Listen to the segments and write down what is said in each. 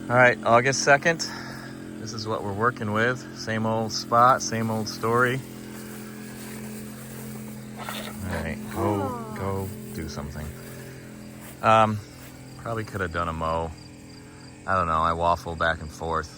All right, August 2nd. This is what we're working with. Same old spot, same old story. All right, go do something. Probably could have done a mow. I don't know, I waffle back and forth.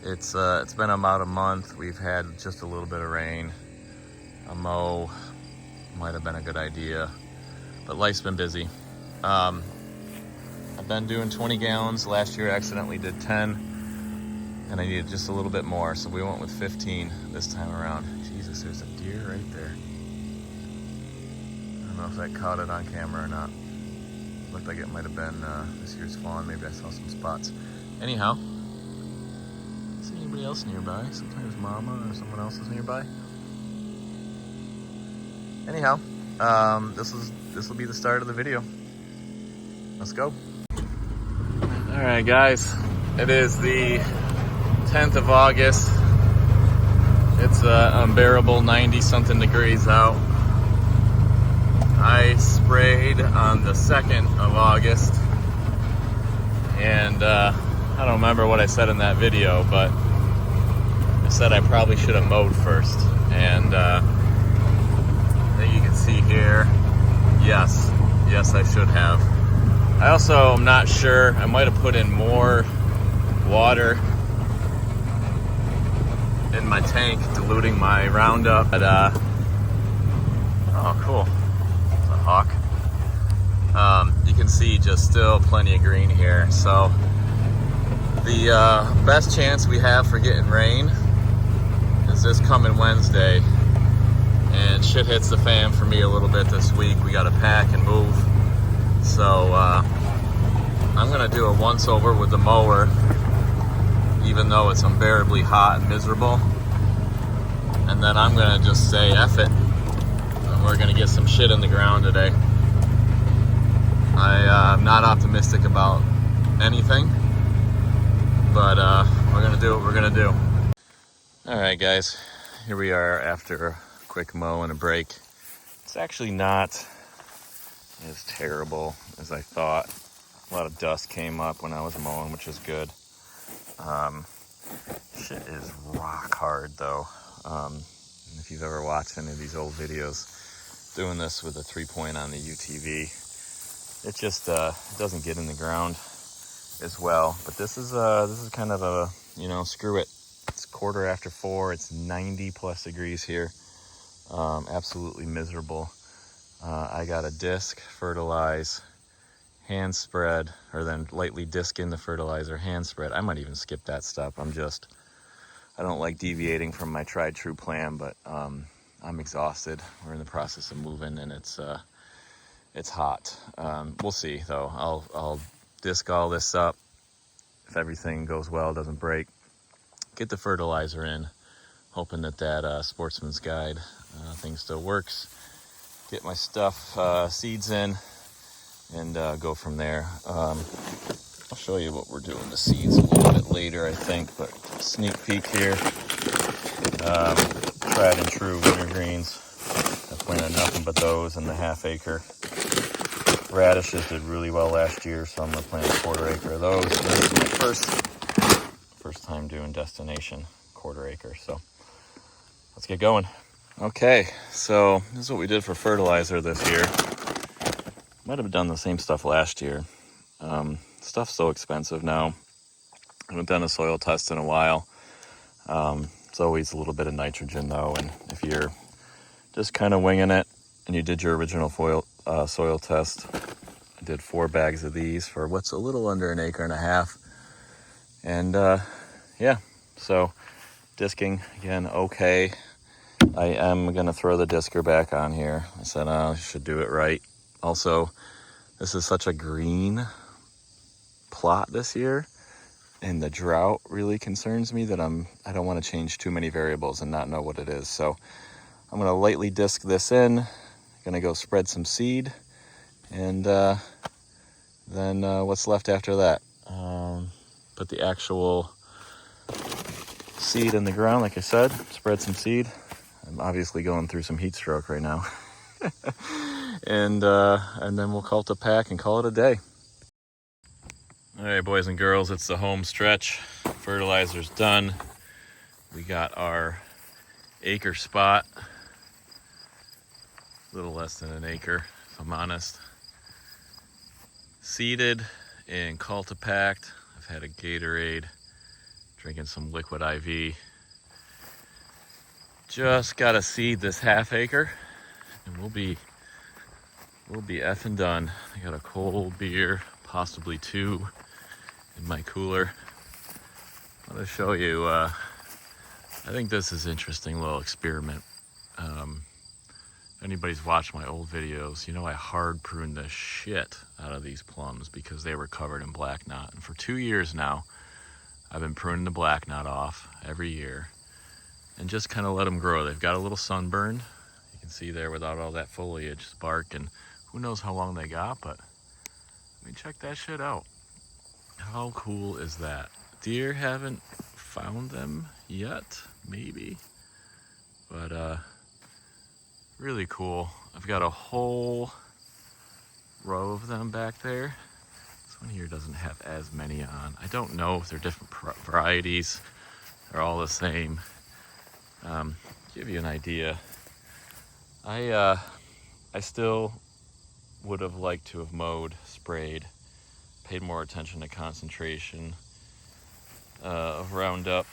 It's been about a month. We've had just a little bit of rain. A mow might have been a good idea, but life's been busy. I've been doing 20 gallons. Last year I accidentally did 10, and I needed just a little bit more, so we went with 15 this time around. Jesus, there's a deer right there. I don't know if that caught it on camera or not. Looked like it might have been this year's fawn. Maybe I saw some spots. Anyhow, see anybody else nearby? Sometimes mama or someone else is nearby. Anyhow, this will be the start of the video. Let's go. All right, guys, it is the 10th of August. It's unbearable 90-something degrees out. I sprayed on the 2nd of August, and I don't remember what I said in that video, but I said I probably should have mowed first. And you can see here, yes, I should have. I also am not sure, I might have put in more water in my tank, diluting my Roundup, but oh cool, it's a hawk. You can see just still plenty of green here. So the best chance we have for getting rain is this coming Wednesday, and shit hits the fan for me a little bit this week. We got to pack and move. So I'm gonna do a once over with the mower, even though it's unbearably hot and miserable. And then I'm gonna just say F it, and we're gonna get some shit in the ground today. I'm not optimistic about anything, but we're gonna do what we're gonna do. All right, guys, here we are after a quick mow and a break. It's actually not as terrible as I thought. A lot of dust came up when I was mowing, which is good. Shit is rock hard though. If you've ever watched any of these old videos, doing this with a 3-point on the UTV, it just doesn't get in the ground as well. But this is kind of a, screw it. It's 4:15. It's 90 plus degrees here. Absolutely miserable. I got a disc, fertilize, hand spread, or then lightly disc in the fertilizer, hand spread. I might even skip that step. I don't like deviating from my tried true plan, but I'm exhausted. We're in the process of moving, and it's hot. We'll see though. I'll disc all this up. If everything goes well, doesn't break, get the fertilizer in, hoping that Sportsman's Guide thing still works. Get my stuff, seeds in, and go from there. I'll show you what we're doing the seeds a little bit later, I think, but sneak peek here. Tried and true wintergreens. I planted nothing but those in the half-acre. Radishes did really well last year, so I'm gonna plant a 1/4 acre of those. This is my first time doing destination 1/4 acre, so let's get going. Okay, so this is what we did for fertilizer this year. Might have done the same stuff last year. Stuff's so expensive now. I haven't done a soil test in a while. It's always a little bit of nitrogen though, and if you're just kind of winging it and you did your original soil test, I did 4 bags of these for what's a little under 1.5 acres. And yeah, so disking again, okay. I am going to throw the discer back on here. I said, I should do it right. Also, this is such a green plot this year, and the drought really concerns me that I don't want to change too many variables and not know what it is. So I'm going to lightly disc this in, going to go spread some seed, and then what's left after that? Put the actual seed in the ground, like I said, spread some seed. I'm obviously going through some heat stroke right now. and then we'll call it a pack and call it a day. All right, boys and girls, it's the home stretch. Fertilizer's done. We got our acre spot, a little less than an acre, if I'm honest. Seeded and cultipacked. I've had a Gatorade, drinking some liquid IV. Just gotta seed this half acre, and we'll be effing done. I got a cold beer, possibly 2, in my cooler. I'm gonna show you. I think this is an interesting little experiment. If anybody's watched my old videos, you know I hard pruned the shit out of these plums because they were covered in black knot. And for 2 years now, I've been pruning the black knot off every year and just kind of let them grow. They've got a little sunburn. You can see there without all that foliage, bark, and who knows how long they got, but I mean, check that shit out. How cool is that? Deer haven't found them yet, maybe, but really cool. I've got a whole row of them back there. This one here doesn't have as many on. I don't know if they're different varieties. They're all the same. Give you an idea. I still would have liked to have mowed, sprayed, paid more attention to concentration of Roundup,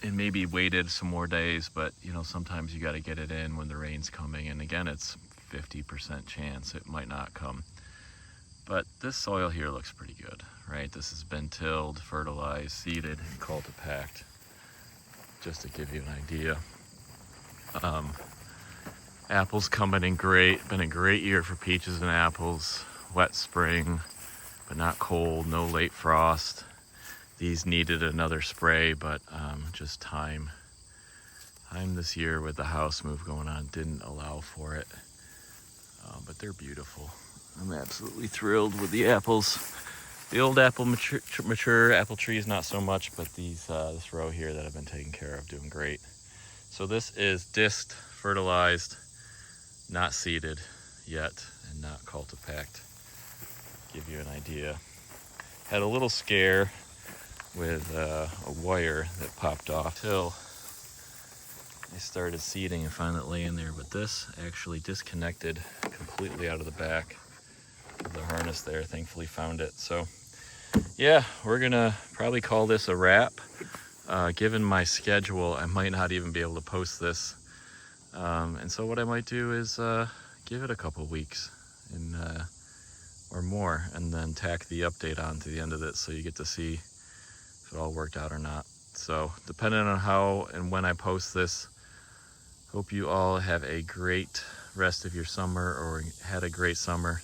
and maybe waited some more days, but you know, sometimes you got to get it in when the rain's coming, and again, it's 50% chance it might not come. But this soil here looks pretty good, right? This has been tilled, fertilized, seeded, and cultipacked, just to give you an idea. Apples coming in great. Been a great year for peaches and apples. Wet spring, but not cold, no late frost. These needed another spray, but just time this year with the house move going on didn't allow for it. But they're beautiful. I'm absolutely thrilled with the apples. The old apple mature apple trees, not so much, but these this row here that I've been taking care of, doing great. So this is disked, fertilized, not seeded yet, and not cultipacked. Give you an idea. Had a little scare with a wire that popped off till I started seeding and found it laying there, but this actually disconnected completely out of the back of the harness there. Thankfully found it. So yeah, we're gonna probably call this a wrap. Given my schedule, I might not even be able to post this, and so what I might do is give it a couple weeks and or more, and then tack the update on to the end of it so you get to see if it all worked out or not. So depending on how and when I post this, hope you all have a great rest of your summer, or had a great summer.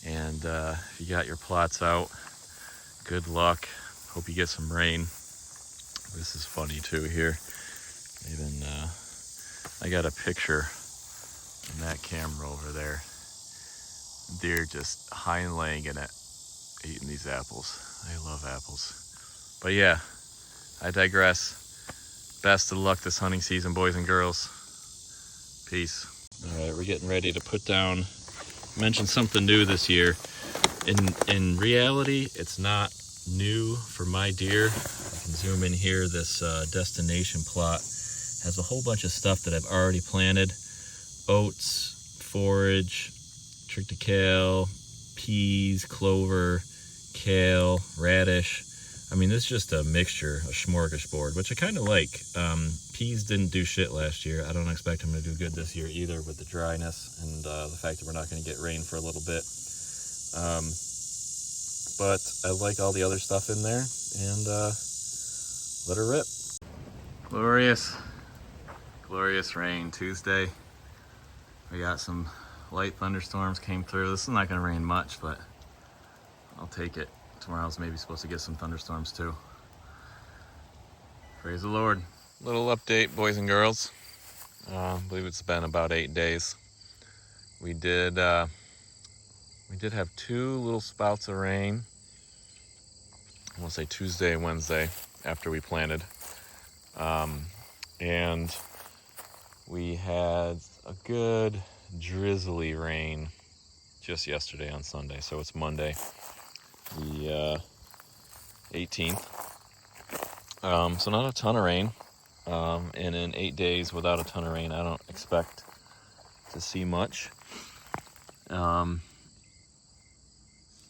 And if you got your plots out, good luck. Hope you get some rain. This is funny too here. Even I got a picture in that camera over there. Deer just hind laying in it, eating these apples. I love apples. But yeah, I digress. Best of luck this hunting season, boys and girls. Peace. All right, we're getting ready to put down. Mentioned something new this year. In reality, it's not new for my deer. I can zoom in here. This destination plot has a whole bunch of stuff that I've already planted. Oats, forage, triticale, peas, clover, kale, radish. I mean, this is just a mixture, a smorgasbord, which I kind of like. Peas didn't do shit last year. I don't expect them to do good this year either with the dryness and the fact that we're not going to get rain for a little bit. But I like all the other stuff in there, and let her rip. Glorious rain Tuesday. We got some light thunderstorms came through. This is not going to rain much, but I'll take it. Tomorrow's maybe supposed to get some thunderstorms too. Praise the Lord. Little update, boys and girls. I believe it's been about 8 days. We did have 2 little spouts of rain. I want to say Tuesday and Wednesday after we planted. And we had a good drizzly rain just yesterday on Sunday, so it's Monday. 18th. So not a ton of rain. And in 8 days without a ton of rain, I don't expect to see much. And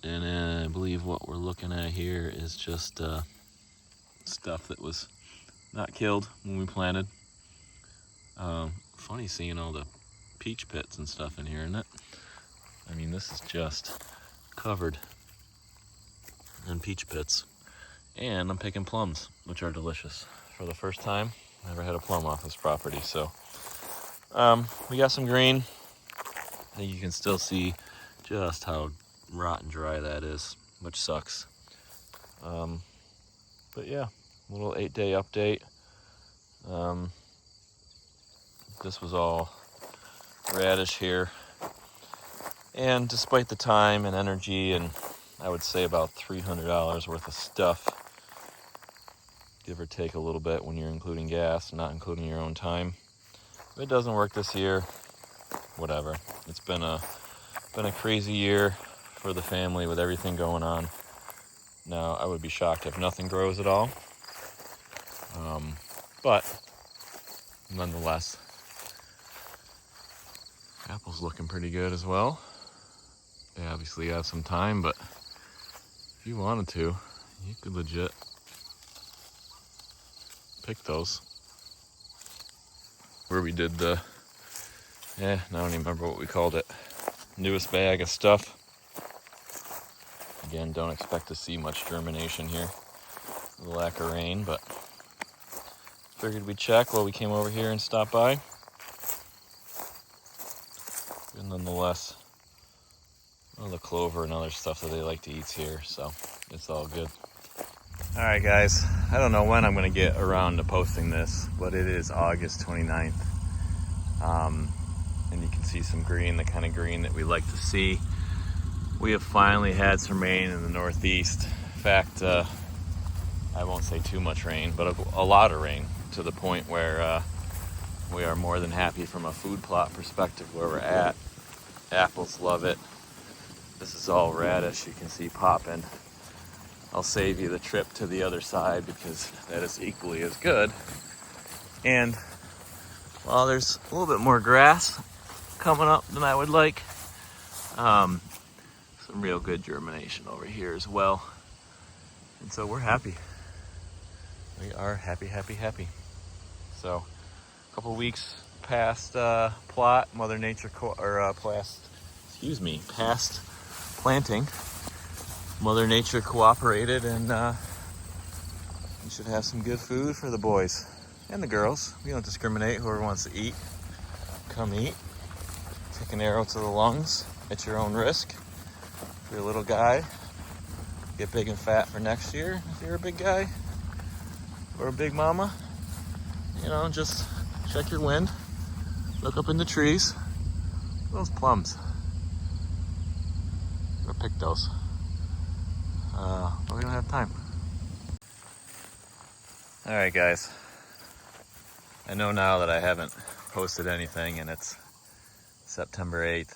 I believe what we're looking at here is just stuff that was not killed when we planted. Funny seeing all the peach pits and stuff in here, isn't it? I mean, this is just covered in peach pits. And I'm picking plums, which are delicious. For the first time, I never had a plum off this property. So we got some green. You can still see just how rotten dry that is, which sucks. But yeah, little 8-day update. This was all radish here. And despite the time and energy, and I would say about $300 worth of stuff, give or take a little bit when you're including gas, not including your own time. If it doesn't work this year, whatever. It's been a crazy year for the family with everything going on. Now, I would be shocked if nothing grows at all. But nonetheless, apple's looking pretty good as well. They obviously have some time, but if you wanted to, you could legit pick those. Where we did the, I don't even remember what we called it, newest bag of stuff. Again, don't expect to see much germination here, the lack of rain, but figured we'd check while we came over here and stopped by. And nonetheless, all the clover and other stuff that they like to eat here, so it's all good. All right, guys, I don't know when I'm going to get around to posting this, but it is August 29th. And you can see some green, the kind of green that we like to see. We have finally had some rain in the Northeast. In fact, I won't say too much rain, but a lot of rain, to the point where we are more than happy from a food plot perspective where we're at. Apples love it. This is all radish you can see popping. I'll save you the trip to the other side because that is equally as good. And while there's a little bit more grass coming up than I would like, some real good germination over here as well. And so we're happy. We are happy, happy, happy. So a couple weeks past plot, Mother Nature past planting, Mother Nature cooperated, and we should have some good food for the boys and the girls. We don't discriminate. Whoever wants to eat, come eat. Take an arrow to the lungs at your own risk. If you're a little guy, get big and fat for next year. If you're a big guy or a big mama, just check your wind. Look up in the trees. Those plums. Go pick those. But we don't have time. All right, guys. I know now that I haven't posted anything, and it's September 8th.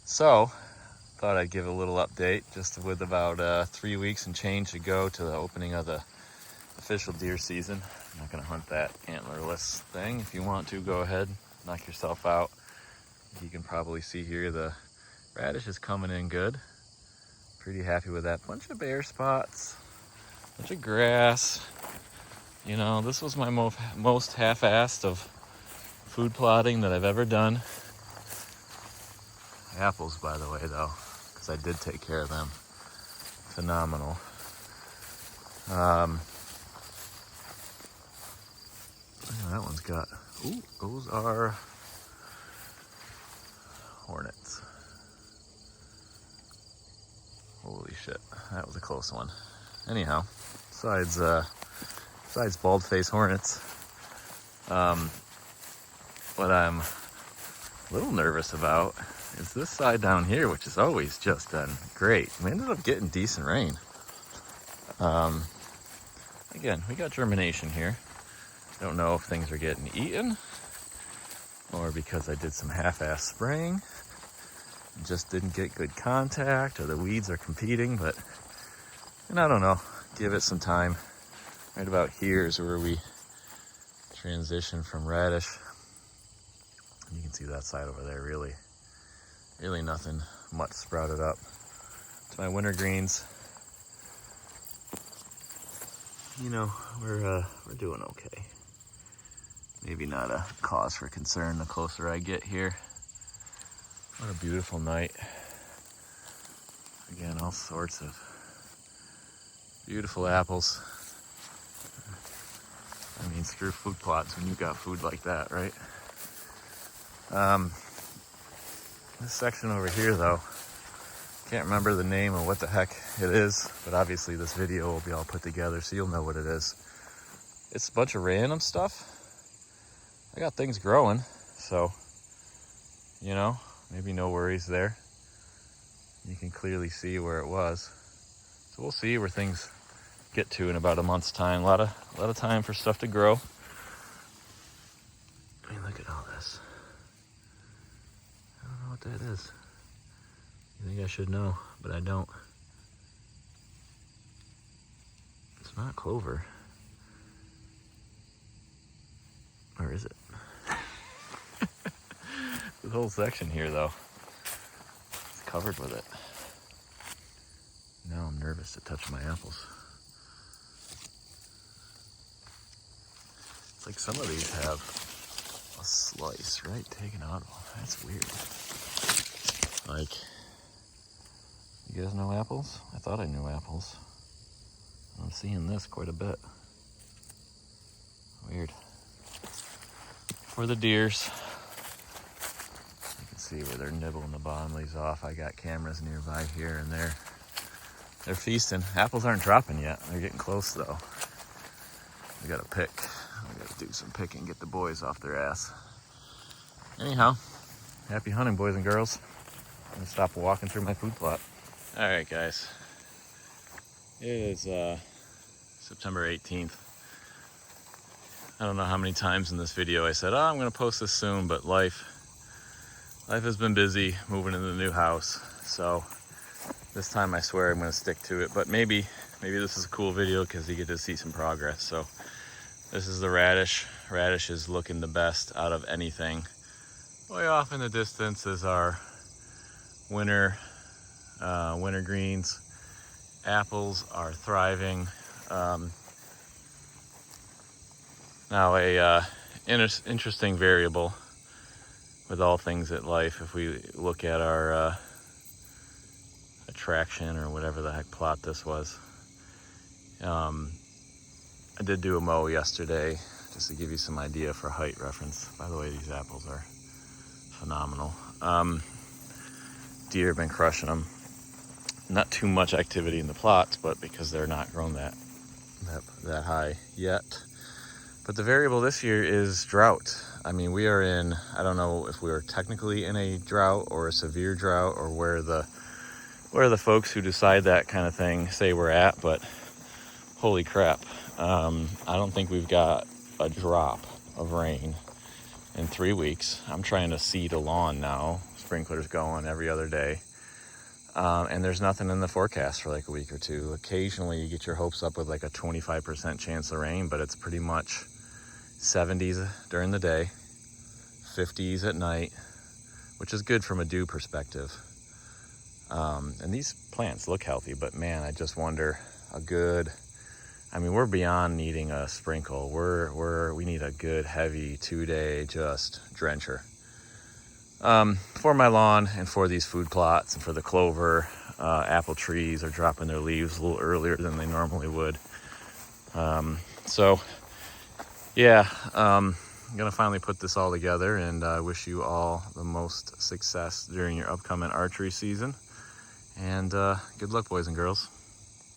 So, thought I'd give a little update, just with about 3 weeks and change to go to the opening of the official deer season. I'm not going to hunt that antlerless thing. If you want to, go ahead, knock yourself out. You can probably see here the radish is coming in good. Pretty happy with that. Bunch of bare spots, bunch of grass. This was my most half-assed of food plotting that I've ever done. Apples, by the way, though, because I did take care of them. Phenomenal. That one's got, those are hornets. Holy shit, that was a close one. Anyhow, besides bald-faced hornets, what I'm a little nervous about is this side down here, which has always just done great. We ended up getting decent rain. Again, we got germination here. I don't know if things are getting eaten or because I did some half-ass spraying, just didn't get good contact, or the weeds are competing, but And I don't know, give it some time. Right about here is where we transition from radish. You can see that side over there, really nothing much sprouted up. To my winter greens, you know, we're doing okay. Maybe not a cause for concern the closer I get here. What a beautiful night. Again, all sorts of beautiful apples. I mean, screw food plots when you've got food like that, right? This section over here, though, can't remember the name of what the heck it is, but obviously this video will be all put together, so you'll know what it is. It's a bunch of random stuff. I got things growing, so, you know, maybe no worries there. You can clearly see where it was. So we'll see where things get to in about a month's time. A lot of time for stuff to grow. I mean, look at all this. I don't know what that is. You think I should know, but I don't. It's not clover. Or is it? This whole section here, though, it's covered with it. Now I'm nervous to touch my apples. It's like some of these have a slice, right? Taken out of them. That's weird. Like, you guys know apples? I thought I knew apples. I'm seeing this quite a bit. Weird. For the deers. You can see where they're nibbling the bottom leaves off. I got cameras nearby here and there. They're feasting. Apples aren't dropping yet. They're getting close though. We gotta pick. We gotta do some picking, get the boys off their ass. Anyhow, happy hunting, boys and girls. I'm gonna stop walking through my food plot. All right, guys. It is September 18th. I don't know how many times in this video I said, oh, I'm gonna post this soon, but life has been busy moving into the new house. So this time I swear I'm gonna stick to it, but maybe this is a cool video because you get to see some progress. So this is the radish. Radish is looking the best out of anything. Way off in the distance is our winter greens. Apples are thriving. Now a interesting variable with all things at life, if we look at our attraction or whatever the heck plot this was. I did do a mow yesterday just to give you some idea for height reference. By the way, these apples are phenomenal. Deer have been crushing them. Not too much activity in the plots, but because they're not grown that high yet. But the variable this year is drought. I mean, we are in, I don't know if we are technically in a drought or a severe drought or where the folks who decide that kind of thing say we're at, but holy crap. I don't think we've got a drop of rain in 3 weeks. I'm trying to seed a lawn now. Sprinklers going every other day. And there's nothing in the forecast for like a week or two. Occasionally you get your hopes up with like a 25% chance of rain, but it's pretty much 70s during the day, 50s at night, which is good from a dew perspective. And these plants look healthy, but man, I just wonder I mean, we're beyond needing a sprinkle. We need a good heavy 2-day just drencher. For my lawn and for these food plots and for the clover, apple trees are dropping their leaves a little earlier than they normally would. So yeah, I'm gonna finally put this all together, and I wish you all the most success during your upcoming archery season. And good luck, boys and girls.